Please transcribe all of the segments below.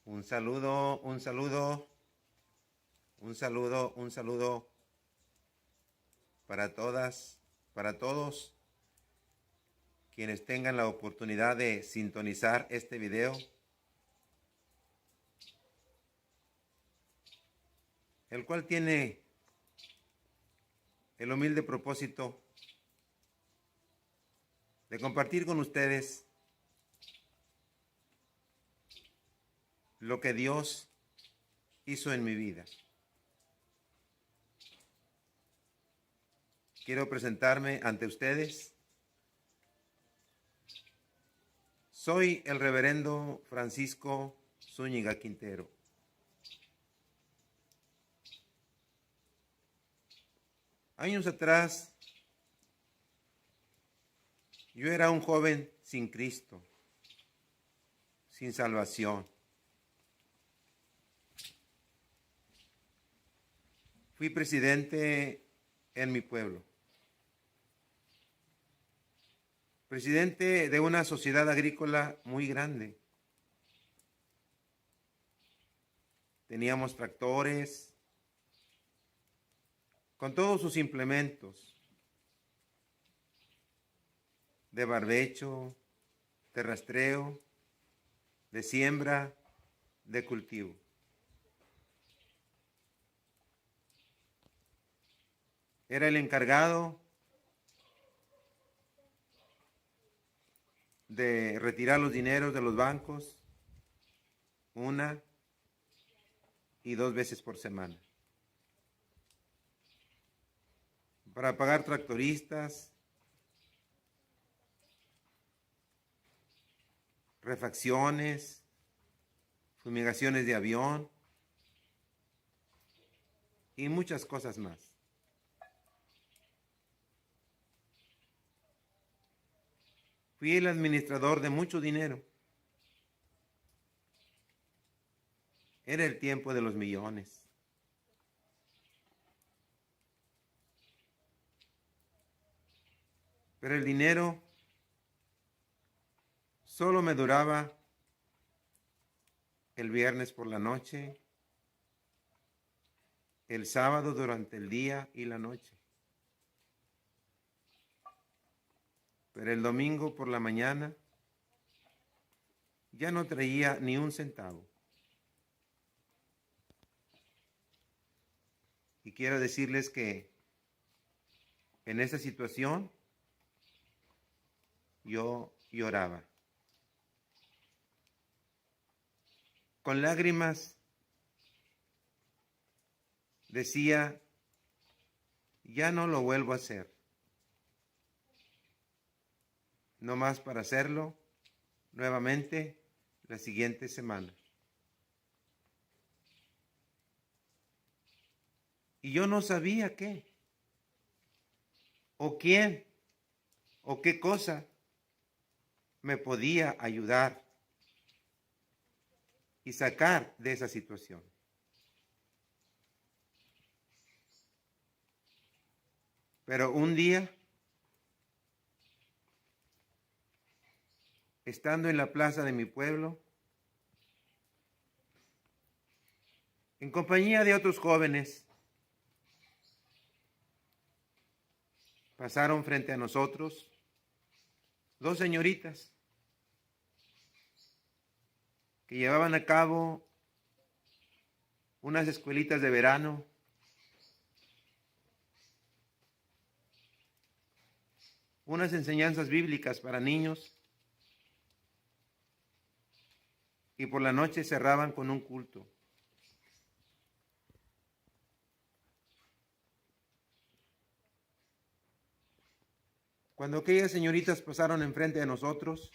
Un saludo, un saludo, un saludo, un saludo para todas, para todos quienes tengan la oportunidad de sintonizar este video, el cual tiene el humilde propósito de compartir con ustedes lo que Dios hizo en mi vida. Quiero presentarme ante ustedes. Soy el reverendo Francisco Zúñiga Quintero. Años atrás, yo era un joven sin Cristo, sin salvación. Fui presidente en mi pueblo. Presidente de una sociedad agrícola muy grande. Teníamos tractores con todos sus implementos de barbecho, de rastreo, de siembra, de cultivo. Era el encargado de retirar los dineros de los bancos 1 y 2 veces por semana, para pagar tractoristas, refacciones, fumigaciones de avión y muchas cosas más. Fui el administrador de mucho dinero. Era el tiempo de los millones. Pero el dinero solo me duraba el viernes por la noche, el sábado durante el día y la noche. Pero el domingo por la mañana ya no traía ni un centavo. Y quiero decirles que en esa situación yo lloraba. Con lágrimas decía, ya no lo vuelvo a hacer. No más para hacerlo nuevamente la siguiente semana. Y yo no sabía qué, o quién, o qué cosa me podía ayudar y sacar de esa situación. Pero un día, estando en la plaza de mi pueblo, en compañía de otros jóvenes, pasaron frente a nosotros 2 señoritas que llevaban a cabo unas escuelitas de verano, unas enseñanzas bíblicas para niños, y por la noche cerraban con un culto. Cuando aquellas señoritas pasaron enfrente de nosotros,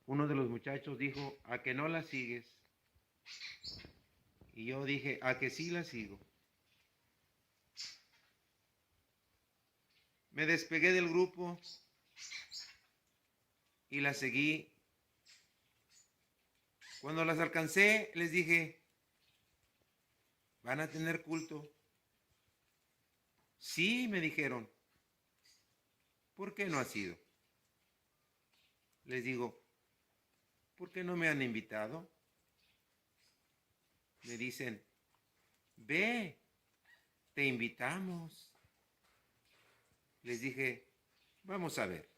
uno de los muchachos dijo, ¿a que no la sigues? Y yo dije, ¿a que sí la sigo? Me despegué del grupo y la seguí. Cuando las alcancé, les dije, ¿van a tener culto? Sí, me dijeron. ¿Por qué no ha sido? Les digo, ¿por qué no me han invitado? me dicen, ve, te invitamos. Les dije, vamos a ver.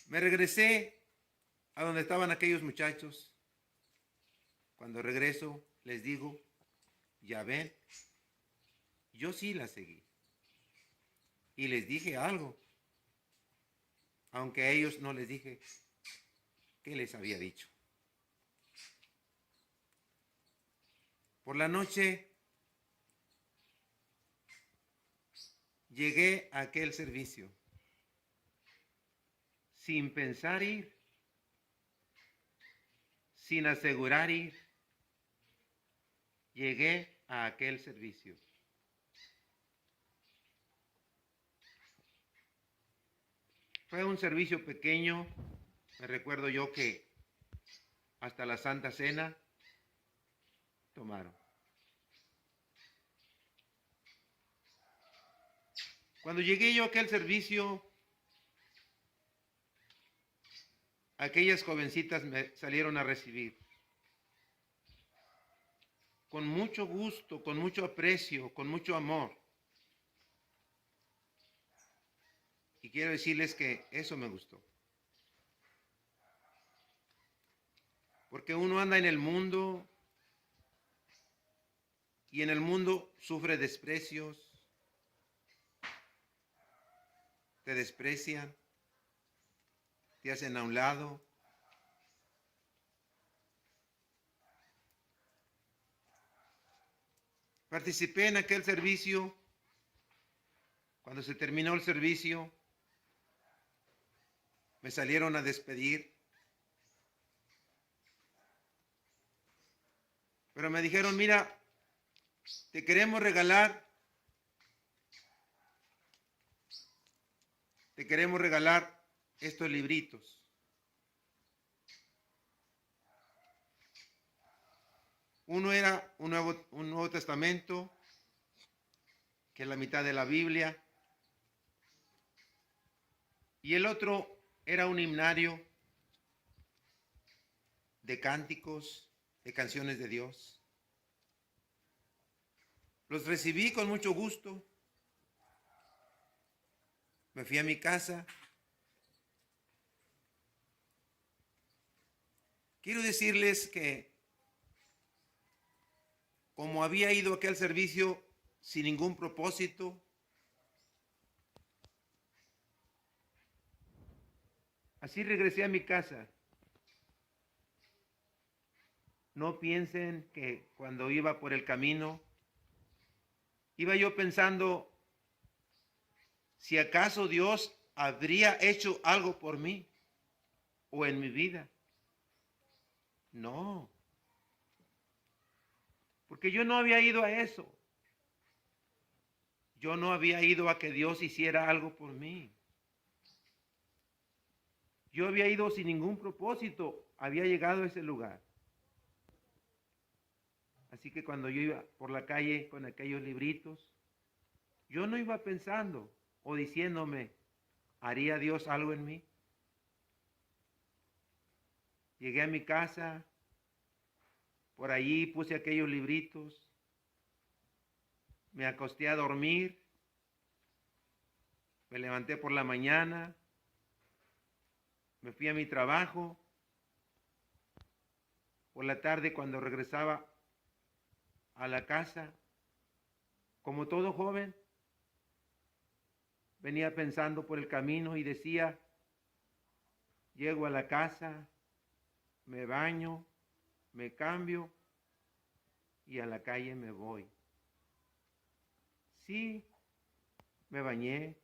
Me regresé a donde estaban aquellos muchachos. Cuando regreso, les digo, ya ven, yo sí la seguí. Y les dije algo, aunque a ellos no les dije qué les había dicho. Por la noche llegué a aquel servicio sin pensar ir, sin asegurar ir. Llegué a aquel servicio. Fue un servicio pequeño. Me recuerdo yo que hasta la Santa Cena tomaron. Cuando llegué yo a aquel servicio, aquellas jovencitas me salieron a recibir. Con mucho gusto, con mucho aprecio, con mucho amor. Y quiero decirles que eso me gustó. Porque uno anda en el mundo y en el mundo sufre desprecios, te desprecian, te hacen a un lado. Participé en aquel servicio. Cuando se terminó el servicio, me salieron a despedir. Pero me dijeron, mira, te queremos regalar estos libritos. Uno era un Nuevo Testamento, que es la mitad de la Biblia, y el otro era un himnario de cánticos, de canciones de Dios. Los recibí con mucho gusto. Me fui a mi casa. Quiero decirles que como había ido a aquel servicio sin ningún propósito, así regresé a mi casa. No piensen que cuando iba por el camino, iba yo pensando si acaso Dios habría hecho algo por mí o en mi vida. No, porque yo no había ido a eso. Yo no había ido a que Dios hiciera algo por mí. Yo había ido sin ningún propósito, había llegado a ese lugar. Así que cuando yo iba por la calle con aquellos libritos, yo no iba pensando o diciéndome, ¿haría Dios algo en mí? Llegué a mi casa, por allí puse aquellos libritos, me acosté a dormir, me levanté por la mañana, me fui a mi trabajo. Por la tarde, cuando regresaba a la casa, como todo joven, venía pensando por el camino y decía, llego a la casa, me baño, me cambio y a la calle me voy. Sí, me bañé,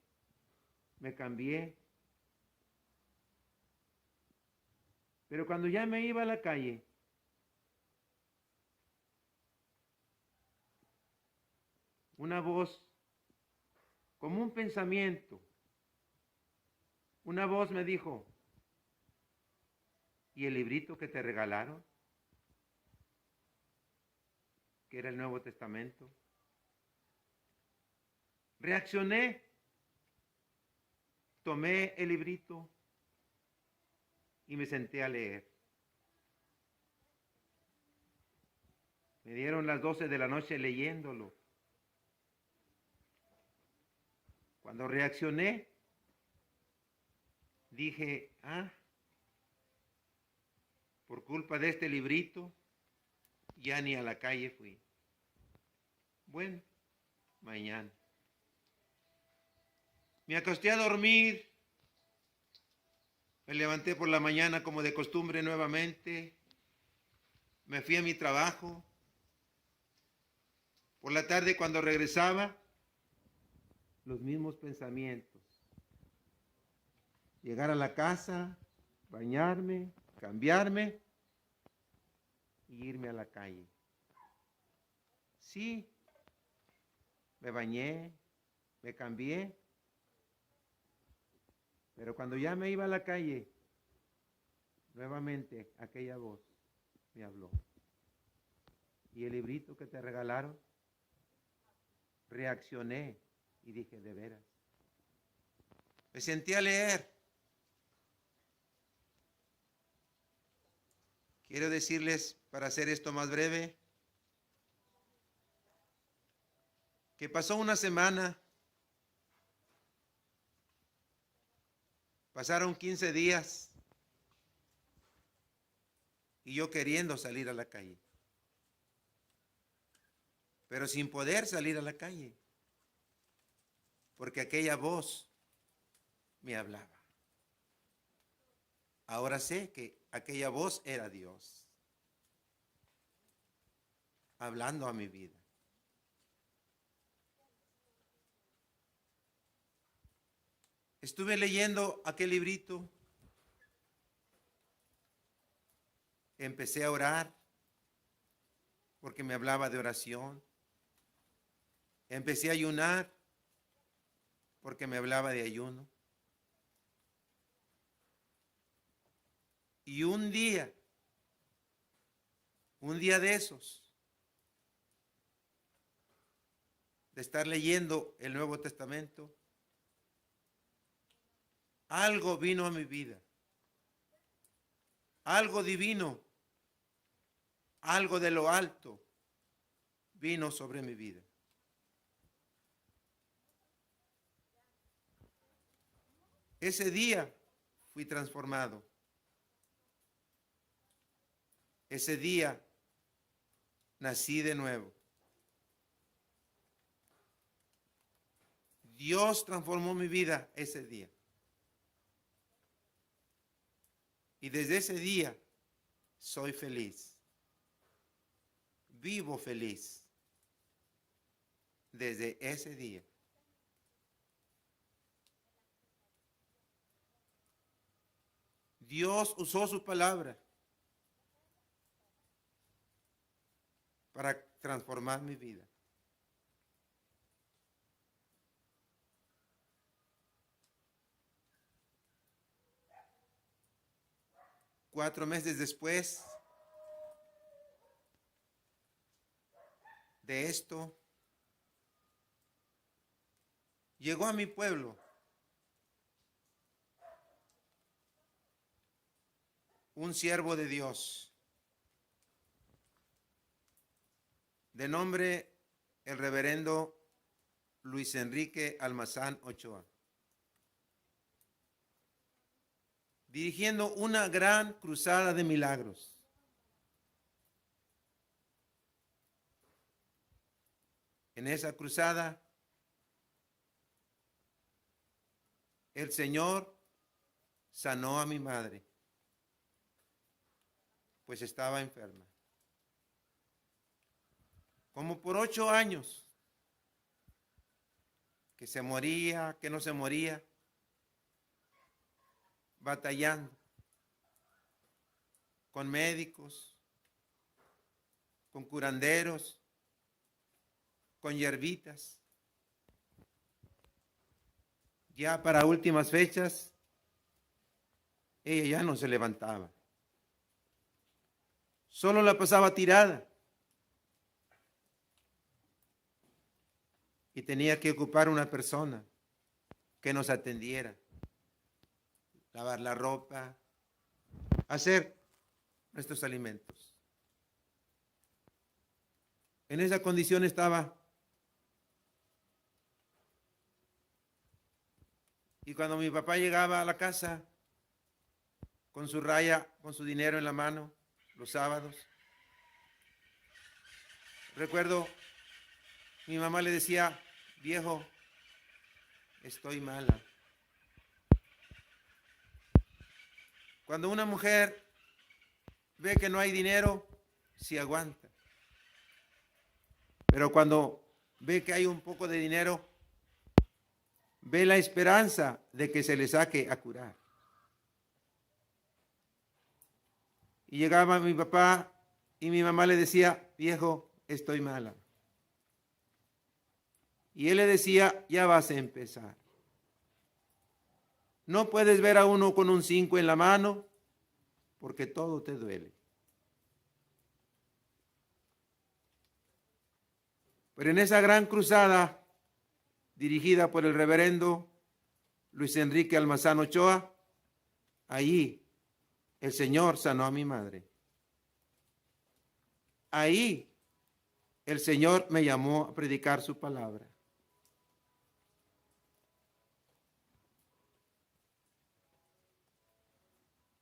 me cambié, pero cuando ya me iba a la calle, una voz, como un pensamiento, una voz me dijo, ¿y el librito que te regalaron? Que era el Nuevo Testamento. Reaccioné, tomé el librito y me senté a leer. Me dieron las 12 de la noche leyéndolo. Cuando reaccioné, dije, por culpa de este librito, ya ni a la calle fui. Bueno, mañana. Me acosté a dormir. Me levanté por la mañana como de costumbre nuevamente. Me fui a mi trabajo. Por la tarde cuando regresaba, los mismos pensamientos. Llegar a la casa, bañarme, cambiarme y irme a la calle. Sí, me bañé, me cambié, pero cuando ya me iba a la calle, nuevamente aquella voz me habló. ¿Y el librito que te regalaron? Reaccioné y dije, de veras. Me senté a leer. Quiero decirles, para hacer esto más breve, que pasó una semana, pasaron 15 días y yo queriendo salir a la calle, pero sin poder salir a la calle, porque aquella voz me hablaba. Ahora sé que aquella voz era Dios, hablando a mi vida. Estuve leyendo aquel librito, empecé a orar, porque me hablaba de oración. Empecé a ayunar, porque me hablaba de ayuno. Y un día de esos, de estar leyendo el Nuevo Testamento, algo vino a mi vida, algo divino, algo de lo alto vino sobre mi vida. Ese día fui transformado. Ese día nací de nuevo. Dios transformó mi vida ese día. Y desde ese día soy feliz. Vivo feliz. Desde ese día. Dios usó su palabra para transformar mi vida. Cuatro meses después de esto, llegó a mi pueblo un siervo de Dios, de nombre el reverendo Luis Enrique Almazán Ochoa, dirigiendo una gran cruzada de milagros. En esa cruzada, el Señor sanó a mi madre, pues estaba enferma. Como por 8 años, que se moría, que no se moría, batallando con médicos, con curanderos, con hierbitas. Ya para últimas fechas, ella ya no se levantaba. Solo la pasaba tirada. Y tenía que ocupar una persona que nos atendiera, lavar la ropa, hacer nuestros alimentos. En esa condición estaba. Y cuando mi papá llegaba a la casa con su raya, con su dinero en la mano, los sábados, recuerdo, mi mamá le decía, viejo, estoy mala. Cuando una mujer ve que no hay dinero, sí aguanta. Pero cuando ve que hay un poco de dinero, ve la esperanza de que se le saque a curar. Y llegaba mi papá y mi mamá le decía, viejo, estoy mala. Y él le decía, ya vas a empezar. No puedes ver a uno con un 5 en la mano porque todo te duele. Pero en esa gran cruzada dirigida por el reverendo Luis Enrique Almazán Ochoa, allí el Señor sanó a mi madre. Ahí el Señor me llamó a predicar su palabra.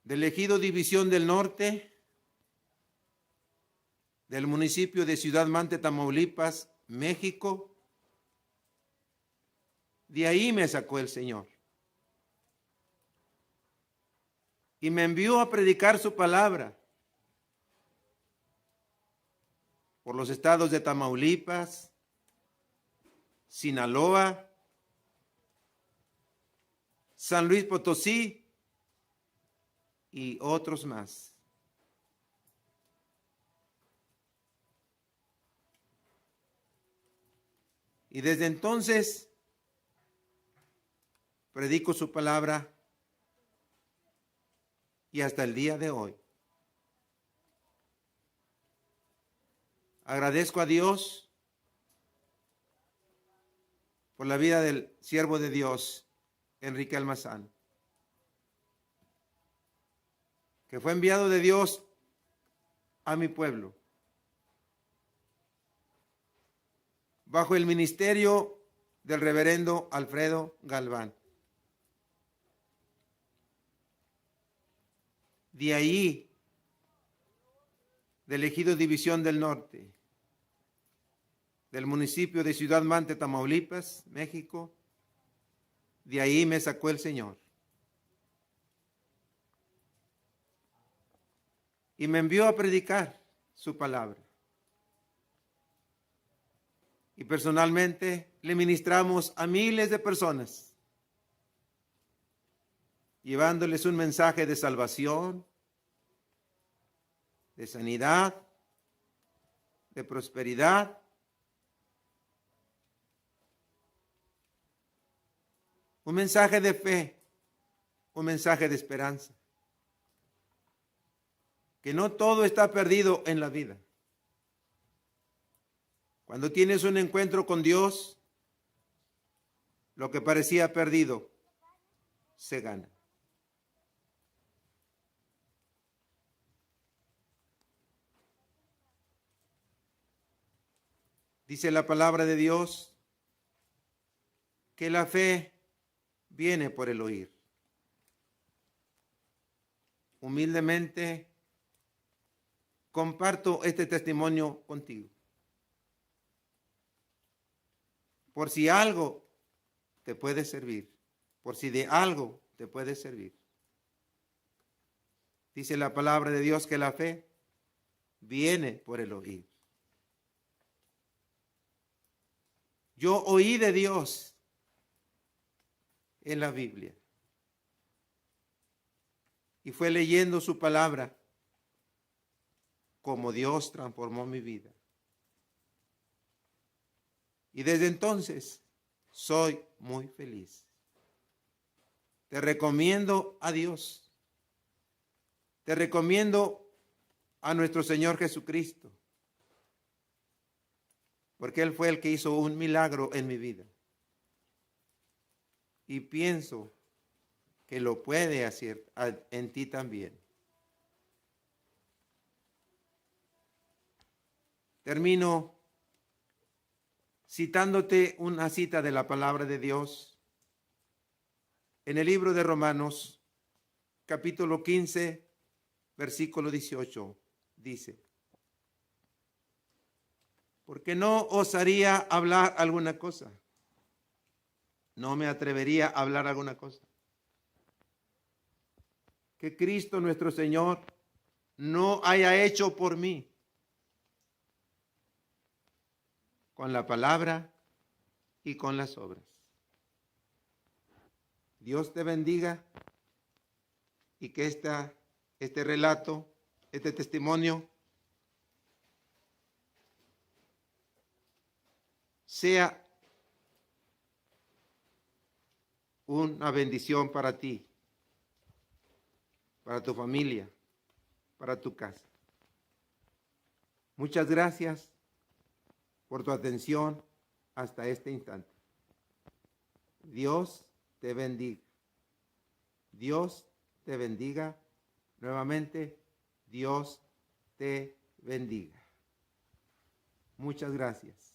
Del ejido División del Norte, del municipio de Ciudad Mante, Tamaulipas, México, de ahí me sacó el Señor. Y me envió a predicar su palabra por los estados de Tamaulipas, Sinaloa, San Luis Potosí y otros más. Y desde entonces predico su palabra y hasta el día de hoy. Agradezco a Dios por la vida del siervo de Dios, Enrique Almazán, que fue enviado de Dios a mi pueblo, bajo el ministerio del reverendo Alfredo Galván. De ahí, del ejido División del Norte, del municipio de Ciudad Mante, Tamaulipas, México, de ahí me sacó el Señor. Y me envió a predicar su palabra. Y personalmente le ministramos a miles de personas, llevándoles un mensaje de salvación, de sanidad, de prosperidad, un mensaje de fe, un mensaje de esperanza. Que no todo está perdido en la vida. Cuando tienes un encuentro con Dios, lo que parecía perdido se gana. Dice la palabra de Dios que la fe viene por el oír. Humildemente comparto este testimonio contigo. Por si algo te puede servir, por si de algo te puede servir. Dice la palabra de Dios que la fe viene por el oír. Yo oí de Dios en la Biblia. Y fue leyendo su palabra como Dios transformó mi vida. Y desde entonces soy muy feliz. Te recomiendo a Dios. Te recomiendo a nuestro Señor Jesucristo. Porque Él fue el que hizo un milagro en mi vida. Y pienso que lo puede hacer en ti también. Termino citándote una cita de la palabra de Dios en el libro de Romanos, capítulo 15, versículo 18, dice: porque no osaría hablar alguna cosa, no me atrevería a hablar alguna cosa que Cristo nuestro Señor no haya hecho por mí, con la palabra y con las obras. Dios te bendiga y que este relato, este testimonio sea una bendición para ti, para tu familia, para tu casa. Muchas gracias por tu atención hasta este instante. Dios te bendiga. Dios te bendiga. Nuevamente, Dios te bendiga. Muchas gracias.